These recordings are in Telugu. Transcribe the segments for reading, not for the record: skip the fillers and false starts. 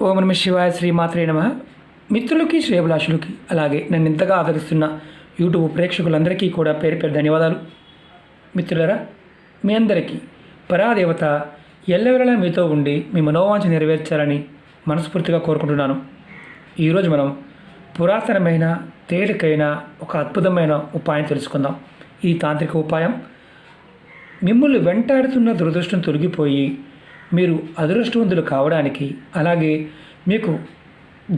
ఓం నమః శివాయ శ్రీమాత్రే నమః. మిత్రులకి శ్రేయభిలాషులకి అలాగే నన్ను ఇంతగా ఆదరిస్తున్న యూట్యూబ్ ప్రేక్షకులందరికీ కూడా పేరు పేరు ధన్యవాదాలు. మిత్రులరా, మీ అందరికీ పరాదేవత ఎల్లవెల్లలా మీతో ఉండి మీ మనోవాంఛ నెరవేర్చాలని మనస్ఫూర్తిగా కోరుకుంటున్నాను. ఈరోజు మనం పురాతనమైన తేలికైన ఒక అద్భుతమైన ఉపాయం తెలుసుకుందాం. ఈ తాంత్రిక ఉపాయం మిమ్మల్ని వెంటాడుతున్న దురదృష్టం తొలగిపోయి మీరు అదృష్టవంతులు కావడానికి, అలాగే మీకు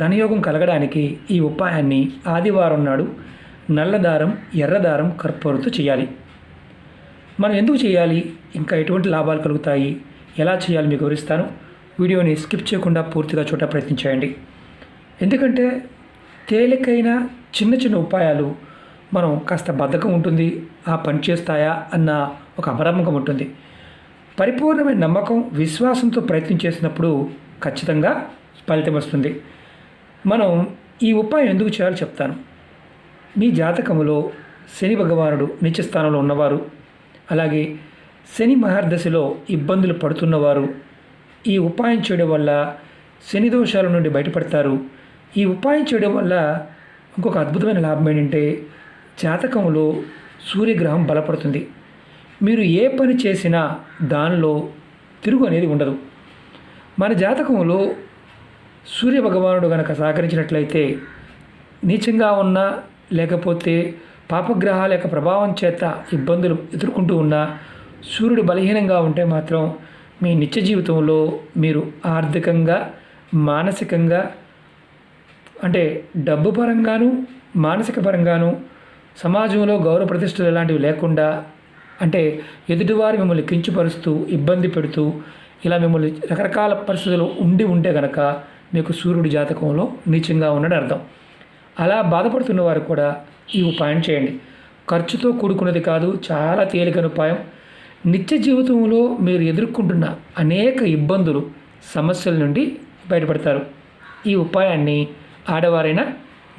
ధనయోగం కలగడానికి ఈ ఉపాయాన్ని ఆదివారం నాడు నల్లదారం, ఎర్రదారం, కర్పూరంతో చేయాలి. మనం ఎందుకు చేయాలి, ఇంకా ఎటువంటి లాభాలు కలుగుతాయి, ఎలా చేయాలి మీకు వివరిస్తాను. వీడియోని స్కిప్ చేయకుండా పూర్తిగా చూడ ప్రయత్నించండి. ఎందుకంటే తేలికైన చిన్న చిన్న ఉపాయాలు మనం కాస్త బద్ధకం ఉంటుంది, ఆ పని చేస్తాయా అన్న ఒక అపనమ్మకం ఉంటుంది. పరిపూర్ణమైన నమ్మకం, విశ్వాసంతో ప్రయత్నం చేసినప్పుడు ఖచ్చితంగా ఫలితం వస్తుంది. మనం ఈ ఉపాయం ఎందుకు చేయాలో చెప్తాను. మీ జాతకములో శని భగవానుడు నీచ స్థానంలో ఉన్నవారు, అలాగే శని మహర్దశలో ఇబ్బందులు పడుతున్నవారు ఈ ఉపాయం చేయడం వల్ల శని దోషాల నుండి బయటపడతారు. ఈ ఉపాయం చేయడం వల్ల ఇంకొక అద్భుతమైన లాభం ఏంటంటే జాతకంలో సూర్యగ్రహం బలపడుతుంది. మీరు ఏ పని చేసినా దానిలో తిరుగు అనేది ఉండదు. మన జాతకంలో సూర్య భగవానుడు కనుక సహకరించినట్లయితే నీచంగా ఉన్నా, లేకపోతే పాపగ్రహాల యొక్క ప్రభావం చేత ఇబ్బందులు ఎదుర్కొంటూ ఉన్నా, సూర్యుడు బలహీనంగా ఉంటే మాత్రం మీ నిత్య జీవితంలో మీరు ఆర్థికంగా, మానసికంగా, అంటే డబ్బు పరంగాను, మానసిక పరంగాను, సమాజంలో గౌరవ ప్రతిష్టలు ఇలాంటివి లేకుండా, అంటే ఎదుటివారు మిమ్మల్ని కించపరుస్తూ, ఇబ్బంది పెడుతూ, ఇలా మిమ్మల్ని రకరకాల పరిస్థితులు ఉంటే కనుక మీకు సూర్యుడి జాతకంలో నీచంగా ఉన్నాడని అర్థం. అలా బాధపడుతున్న వారు కూడా ఈ ఉపాయం చేయండి. ఖర్చుతో కూడుకున్నది కాదు, చాలా తేలికైన ఉపాయం. నిత్య జీవితంలో మీరు ఎదుర్కొంటున్న అనేక ఇబ్బందులు, సమస్యల నుండి బయటపడతారు. ఈ ఉపాయాన్ని ఆడవారైనా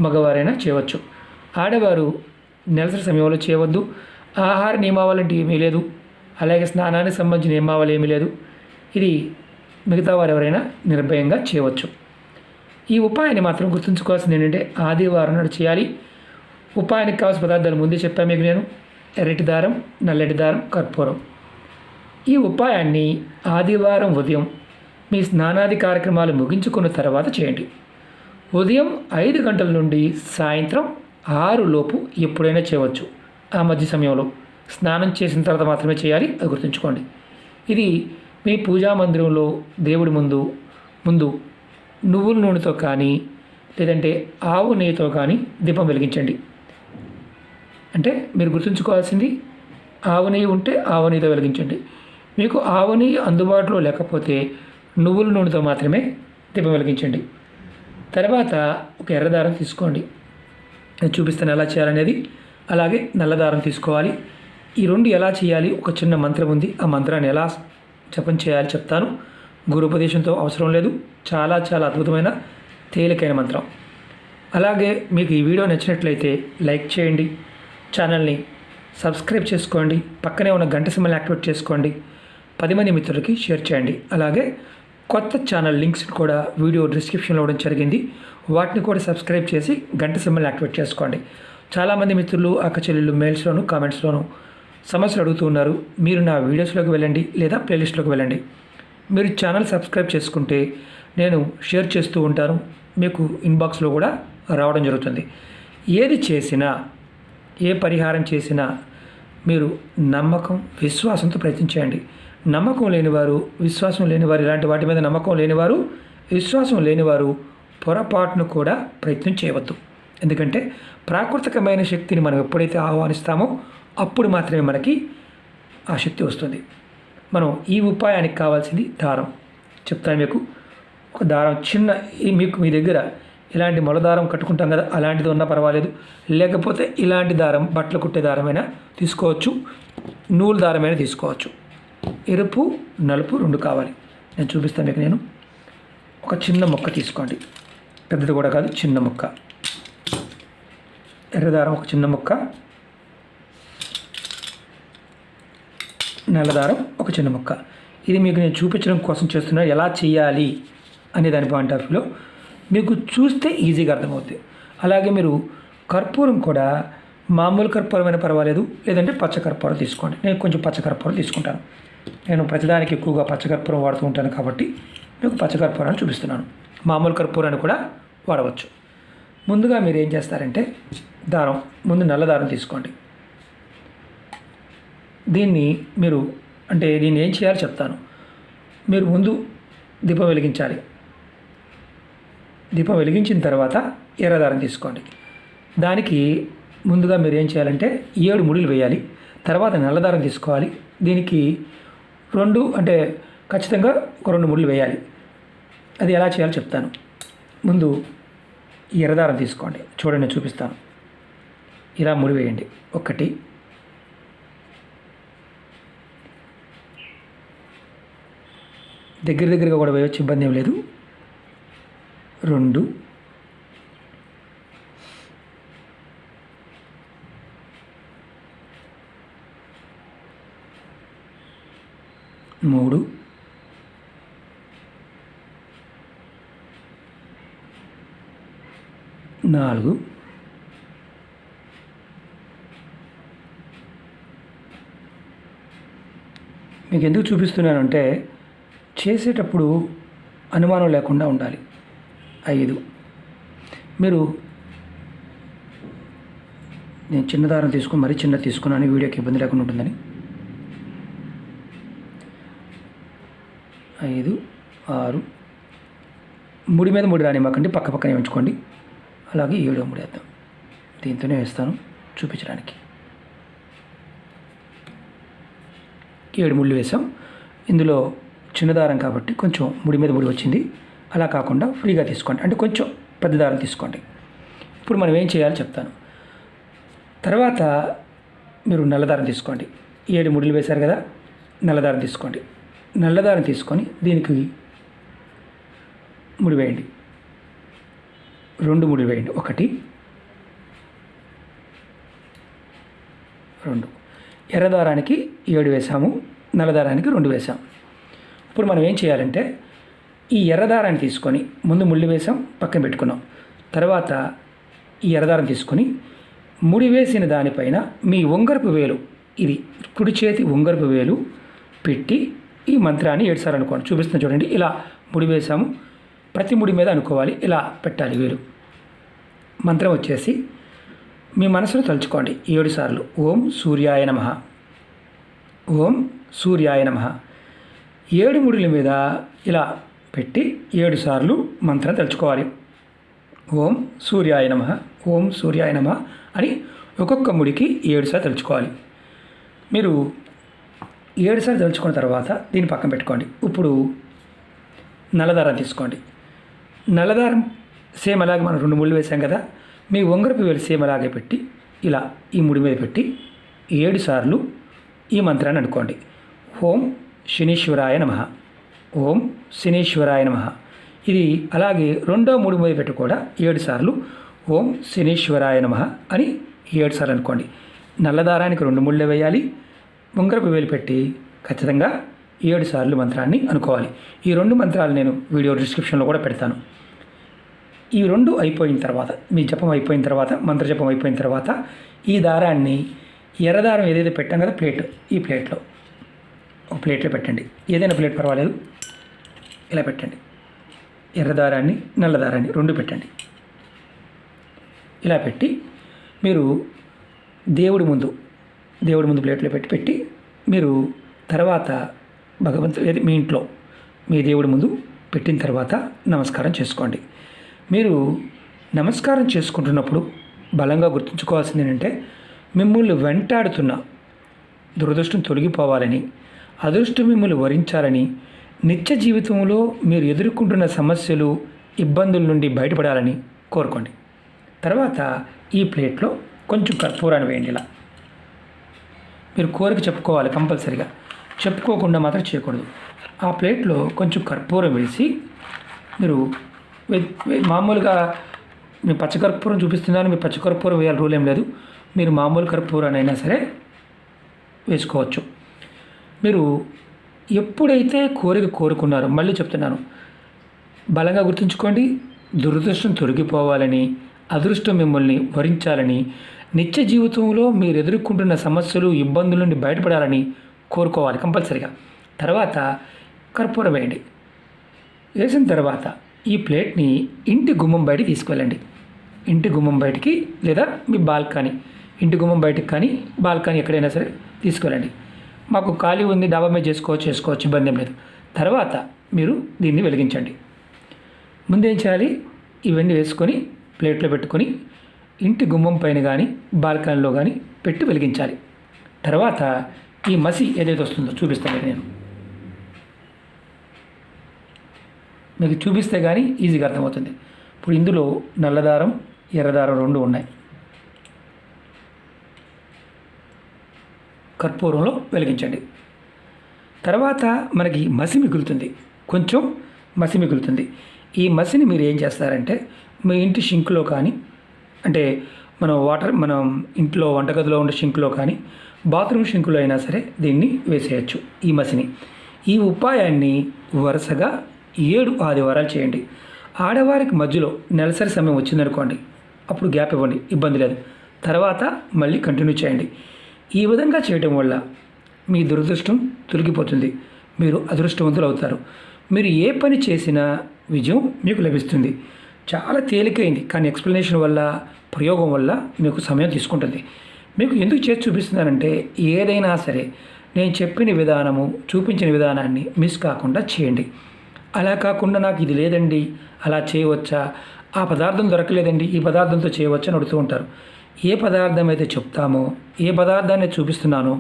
మగవారైనా చేయవచ్చు. ఆడవారు నెలసరి సమయంలో చేయవద్దు. ఆహార నియమావళి అంటే ఏమీ లేదు, అలాగే స్నానానికి సంబంధించిన నియమావళి ఏమీ లేదు. ఇది మిగతా వారు ఎవరైనా నిర్భయంగా చేయవచ్చు. ఈ ఉపాయాన్ని మాత్రం గుర్తుంచుకోవాల్సింది ఏంటంటే ఆదివారం నాడు చేయాలి. ఉపాయానికి కావాల్సిన పదార్థాలు ముందే చెప్పాను మీకు నేను. ఎర్రటి దారం, నల్లటి దారం, కర్పూరం. ఈ ఉపాయాన్ని ఆదివారం ఉదయం మీ స్నానాది కార్యక్రమాలు ముగించుకున్న తర్వాత చేయండి. ఉదయం 5 గంటల నుండి సాయంత్రం 6 లోపు ఎప్పుడైనా చేయవచ్చు. ఆ మధ్య సమయంలో స్నానం చేసిన తర్వాత మాత్రమే చేయాలి, అది గుర్తుంచుకోండి. ఇది మీ పూజా మందిరంలో దేవుడి ముందు నువ్వుల నూనెతో కానీ, లేదంటే ఆవు నెయ్యితో కానీ దీపం వెలిగించండి. అంటే మీరు గుర్తుంచుకోవాల్సింది, ఆవు నెయ్యి ఉంటే ఆవు నెయ్యితో వెలిగించండి. మీకు ఆవు నెయ్యి అందుబాటులో లేకపోతే నువ్వుల నూనెతో మాత్రమే దీపం వెలిగించండి. తర్వాత ఒక ఎర్రదారం తీసుకోండి, నేను చూపిస్తాను ఎలా చేయాలనేది. అలాగే నల్లదారం తీసుకోవాలి. ఈ రెండు ఎలా చేయాలి, ఒక చిన్న మంత్రం ఉంది, ఆ మంత్రాన్ని ఎలా జపం చేయాలి చెప్తాను. గురుపదేశంతో అవసరం లేదు, చాలా చాలా అద్భుతమైన తేలికైన మంత్రం. అలాగే మీకు ఈ వీడియో నచ్చినట్లయితే లైక్ చేయండి, ఛానల్ని సబ్స్క్రైబ్ చేసుకోండి, పక్కనే ఉన్న గంట సింబల్ని యాక్టివేట్ చేసుకోండి, 10 మంది మిత్రులకి షేర్ చేయండి. అలాగే కొత్త ఛానల్ లింక్స్ కూడా వీడియో డిస్క్రిప్షన్లో ఇవ్వడం జరిగింది, వాటిని కూడా సబ్స్క్రైబ్ చేసి గంట సింబల్ని యాక్టివేట్ చేసుకోండి. చాలామంది మిత్రులు, అక్క చెల్లెళ్ళు మెయిల్స్లోను, కామెంట్స్లోను సమస్యలు అడుగుతూ ఉన్నారు. మీరు నా వీడియోస్లోకి వెళ్ళండి, లేదా ప్లేలిస్ట్లోకి వెళ్ళండి. మీరు ఛానల్ సబ్స్క్రైబ్ చేసుకుంటే నేను షేర్ చేస్తూ ఉంటాను, మీకు ఇన్బాక్స్లో కూడా రావడం జరుగుతుంది. ఏది చేసినా, ఏ పరిహారం చేసినా మీరు నమ్మకం, విశ్వాసంతో ప్రయత్నించండి. నమ్మకం లేనివారు, విశ్వాసం లేనివారు, ఇలాంటి వాటి మీద నమ్మకం లేనివారు, విశ్వాసం లేనివారు పొరపాటును కూడా ప్రయత్నం చేయవద్దు. ఎందుకంటే ప్రాకృతికమైన శక్తిని మనం ఎప్పుడైతే ఆహ్వానిస్తామో అప్పుడు మాత్రమే మనకి ఆ శక్తి వస్తుంది. మనం ఈ ఉపాయానికి కావాల్సింది దారం చెప్తాను మీకు. ఒక దారం చిన్న, మీకు మీ దగ్గర ఇలాంటి మొలదారం కట్టుకుంటాం కదా, అలాంటిది ఉన్నా పర్వాలేదు, లేకపోతే ఇలాంటి దారం, బట్టలు కుట్టే దారమైనా తీసుకోవచ్చు, నూలు దారమైనా తీసుకోవచ్చు. ఎరుపు, నలుపు 2 కావాలి. నేను చూపిస్తాను మీకు. నేను ఒక చిన్న మొక్క తీసుకోండి, పెద్దది కూడా కాదు, చిన్న మొక్క. ఎర్రదారం ఒక చిన్న ముక్క, నల్లదారం ఒక చిన్న ముక్క. ఇది మీకు నేను చూపించడం కోసం చేస్తున్నా, ఎలా చేయాలి అనే దాని పాయింట్ ఆఫ్ వ్యూలో మీకు చూస్తే ఈజీగా అర్థమవుతుంది. అలాగే మీరు కర్పూరం కూడా మామూలు కర్పూరమైనా పర్వాలేదు, లేదంటే పచ్చకర్పూరం తీసుకోండి. నేను కొంచెం పచ్చకర్పూరం తీసుకుంటాను. నేను ప్రతిదానికి ఎక్కువగా పచ్చకర్పూరం వాడుతూ ఉంటాను కాబట్టి మీకు పచ్చకర్పూరాన్ని చూపిస్తున్నాను. మామూలు కర్పూరాన్ని కూడా వాడవచ్చు. ముందుగా మీరు ఏం చేస్తారంటే దారం, ముందు నల్ల దారం తీసుకోండి. దీన్ని ఏం చేయాలో చెప్తాను. మీరు ముందు దీపం వెలిగించాలి. దీపం వెలిగించిన తర్వాత ఎర్రదారం తీసుకోండి. దానికి ముందుగా మీరు ఏం చేయాలంటే 7 ముడులు వేయాలి. తర్వాత నల్లదారం తీసుకోవాలి. దీనికి ఖచ్చితంగా ఒక 2 ముడులు వేయాలి. అది ఎలా చేయాలో చెప్తాను. ముందు ఎర్రదారం తీసుకోండి. చూడండి, నేను చూపిస్తాను. ఇలా ముడి వేయండి. 1, దగ్గరగా కూడా వేయవచ్చు, ఇబ్బంది ఏం లేదు. 2, 3, 4, 5 మీకు ఎందుకు చూపిస్తున్నానంటే చేసేటప్పుడు అనుమానం లేకుండా ఉండాలి. 5 మీరు నేను చిన్న దారం తీసుకుని మరీ చిన్న తీసుకున్నాను, వీడియోకి ఇబ్బంది లేకుండా ఉంటుందని. 5, 6 ముడి మీద ముడి రానివ్వకండి, పక్కనే ఉంచుకోండి. అలాగే 7వ ముడి వేద్దాం. దీంతోనే వేస్తాను చూపించడానికి. 7 ముళ్ళు వేసాం. ఇందులో చిన్న దారం కాబట్టి కొంచెం ముడి మీద ముడి వచ్చింది. అలా కాకుండా ఫ్రీగా తీసుకోండి, అంటే కొంచెం పెద్ద దారం తీసుకోండి. ఇప్పుడు మనం ఏం చేయాలో చెప్తాను. తర్వాత మీరు నల్లదారం తీసుకోండి. 7 ముడులు వేశారు కదా, నల్లదారం తీసుకోండి. నల్లదారం తీసుకొని దీనికి ముడి వేయండి. 2 ముడులు వేయండి. 1, 2. ఎర్రదారానికి 7 వేసాము, నల్లదారానికి 2 వేసాము. ఇప్పుడు మనం ఏం చేయాలంటే ఈ ఎర్రదారాన్ని తీసుకొని ముందు ముళ్ళు వేసాం, పక్కన పెట్టుకున్నాం. తర్వాత ఈ ఎర్రదారం తీసుకొని ముడి వేసిన దానిపైన మీ ఉంగరపు వేలు, ఇది కుడి చేతి ఉంగరపు వేలు పెట్టి ఈ మంత్రాన్ని 7 సార్లు అనుకోండి. చూపిస్తున్నా చూడండి. ఇలా ముడి వేసాము, ప్రతి ముడి మీద అనుకోవాలి. ఇలా పెట్టాలి వేలు. మంత్రం వచ్చేసి మీ మనసులో తలుచుకోండి 7 సార్లు. ఓం సూర్యాయ నమః, ఓం సూర్యాయ నమః. 7 ముడుల మీద ఇలా పెట్టి 7 సార్లు మంత్రం తలుచుకోవాలి. ఓం సూర్యాయ నమః, ఓం సూర్యాయ నమః అని ఒక్కొక్క ముడికి 7 సార్లు తలుచుకోవాలి. మీరు 7 సార్లు తలుచుకున్న తర్వాత దీన్ని పక్కన పెట్టుకోండి. ఇప్పుడు నల్లదారం తీసుకోండి. నల్లదారం సేమ్ అలాగే మనం 2 ముళ్ళు వేసాం కదా, మీ ఉంగరపు వేలు సేమ్ అలాగే పెట్టి ఇలా ఈ ముడి మీద పెట్టి 7 సార్లు ఈ మంత్రాన్ని అనుకోండి. ఓం శనీశ్వరాయ నమః, ఓం శనీశ్వరాయ నమః. ఇది అలాగే 2వ ముడి మీద పెట్టి కూడా 7 సార్లు ఓం శనీశ్వరాయ నమః అని 7 సార్లు అనుకోండి. నల్లదారానికి 2 ముళ్ళే వేయాలి, ఉంగరపు వేలు పెట్టి ఖచ్చితంగా 7 సార్లు మంత్రాన్ని అనుకోవాలి. ఈ 2 మంత్రాలు నేను వీడియో డిస్క్రిప్షన్లో కూడా పెడతాను. ఈ 2 అయిపోయిన తర్వాత, మీ జపం అయిపోయిన తర్వాత, మంత్రజపం అయిపోయిన తర్వాత ఈ దారాన్ని ఎర్రదారం ఏదైతే పెట్టాం కదా ప్లేట్, ఈ ప్లేట్లో ఒక ప్లేట్లో పెట్టండి. ఏదైనా ప్లేట్ పర్వాలేదు, ఇలా పెట్టండి. ఎర్రదారాన్ని నల్లదారాన్ని 2 పెట్టండి. ఇలా పెట్టి మీరు దేవుడి ముందు ప్లేట్లో పెట్టి మీరు తర్వాత భగవంతుడు మీ ఇంట్లో మీ దేవుడి ముందు పెట్టిన తర్వాత నమస్కారం చేసుకోండి. మీరు నమస్కారం చేసుకుంటున్నప్పుడు బలంగా గుర్తుంచుకోవాల్సింది ఏంటంటే మిమ్మల్ని వెంటాడుతున్న దురదృష్టం తొలగిపోవాలని, అదృష్టం మిమ్మల్ని వరించాలని, నిత్య జీవితంలో మీరు ఎదుర్కొంటున్న సమస్యలు ఇబ్బందుల నుండి బయటపడాలని కోరుకోండి. తర్వాత ఈ ప్లేట్లో కొంచెం కర్పూరాన్ని వేయండి. ఇలా మీరు కోరిక చెప్పుకోవాలి, కంపల్సరిగా చెప్పుకోకుండా మాత్రం చేయకూడదు. ఆ ప్లేట్లో కొంచెం కర్పూరం వేసి మీరు మామూలుగా మీ పచ్చకర్పూరం చూపిస్తున్నాను, మీ పచ్చకర్పూరం వేయాలి రూల్ ఏం లేదు. మీరు మామూలు కర్పూరాన్ని అయినా సరే వేసుకోవచ్చు. మీరు ఎప్పుడైతే కోరిక కోరుకున్నారో, మళ్ళీ చెప్తున్నాను, బలంగా గుర్తుంచుకోండి. దురదృష్టం తొలగిపోవాలని, అదృష్టం మిమ్మల్ని వరించాలని, నిత్య జీవితంలో మీరు ఎదుర్కొంటున్న సమస్యలు, ఇబ్బందుల నుండి బయటపడాలని కోరుకోవాలి కంపల్సరిగా. తర్వాత కర్పూరం వేయండి. వేసిన తర్వాత ఈ ప్లేట్ని ఇంటి గుమ్మం బయటికి తీసుకువెళ్ళండి. ఇంటి గుమ్మం బయటికి లేదా మీ బాల్కనీ, ఇంటి గుమ్మం బయటికి కానీ బాల్కనీ ఎక్కడైనా సరే తీసుకువెళ్ళండి. మాకు ఖాళీ ఉంది, డాబా మీద చేసుకోవచ్చు, ఇబ్బంది ఏం లేదు. తర్వాత మీరు దీన్ని వెలిగించండి. ముందేం చేయాలి, ఇవన్నీ వేసుకొని ప్లేట్లో పెట్టుకొని ఇంటి గుమ్మం పైన కానీ బాల్కనీలో కానీ పెట్టి వెలిగించాలి. తర్వాత ఈ మసి ఏదైతే వస్తుందో చూపిస్తాను నేను మీకు చూపిస్తే కానీ ఈజీగా అర్థమవుతుంది. ఇప్పుడు ఇందులో నల్లదారం, ఎర్రదారం 2 ఉన్నాయి. కర్పూరంలో వెలిగించండి. తర్వాత మనకి మసి మిగులుతుంది, కొంచెం మసి మిగులుతుంది. ఈ మసిని మీరు ఏం చేస్తారంటే మీ ఇంటి షింక్లో కానీ, అంటే మనం ఇంట్లో వంటగదిలో ఉండే షింక్లో కానీ, బాత్రూమ్ షింక్లో అయినా సరే దీన్ని వేసేయచ్చు ఈ మసిని. ఈ ఉపాయాన్ని వరుసగా 7 ఆదివారాలు చేయండి. ఆడవారికి మధ్యలో నెలసరి సమయం వచ్చిందనుకోండి, అప్పుడు గ్యాప్ ఇవ్వండి, ఇబ్బంది లేదు. తర్వాత మళ్ళీ కంటిన్యూ చేయండి. ఈ విధంగా చేయడం వల్ల మీ దురదృష్టం తొలగిపోతుంది, మీరు అదృష్టవంతులు అవుతారు. మీరు ఏ పని చేసినా విజయం మీకు లభిస్తుంది. చాలా తేలికైంది, కానీ ఎక్స్ప్లెనేషన్ వల్ల, ప్రయోగం వల్ల మీకు సమయం తీసుకుంటుంది. మీకు ఎందుకు చేసి చూపిస్తున్నానంటే ఏదైనా సరే నేను చెప్పిన విధానము, చూపించిన విధానాన్ని మిస్ కాకుండా చేయండి. అలా కాకుండా నాకు ఇది లేదండి, అలా చేయవచ్చా, ఆ పదార్థం దొరకలేదండి, ఈ పదార్థంతో చేయవచ్చా అని అడుగుతూ ఉంటారు. ఏ పదార్థం అయితే చెప్తామో, ఏ పదార్థాన్ని చూపిస్తున్నానో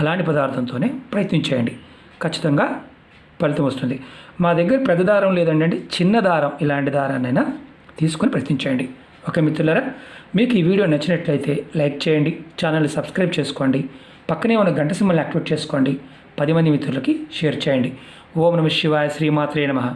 అలాంటి పదార్థంతోనే ప్రయత్నించేయండి, ఖచ్చితంగా ఫలితం వస్తుంది. మా దగ్గర పెద్ద దారం లేదండి, చిన్న దారం, ఇలాంటి దారాన్నైనా తీసుకొని ప్రయత్నించండి. ఓకే మిత్రులారా, మీకు ఈ వీడియో నచ్చినట్లయితే లైక్ చేయండి, ఛానల్ని సబ్స్క్రైబ్ చేసుకోండి, పక్కనే ఉన్న గంట సింబల్ని యాక్టివేట్ చేసుకోండి, 10 మంది మిత్రులకి షేర్ చేయండి. ఓం నమః శివాయ, శ్రీమాత్రే నమః.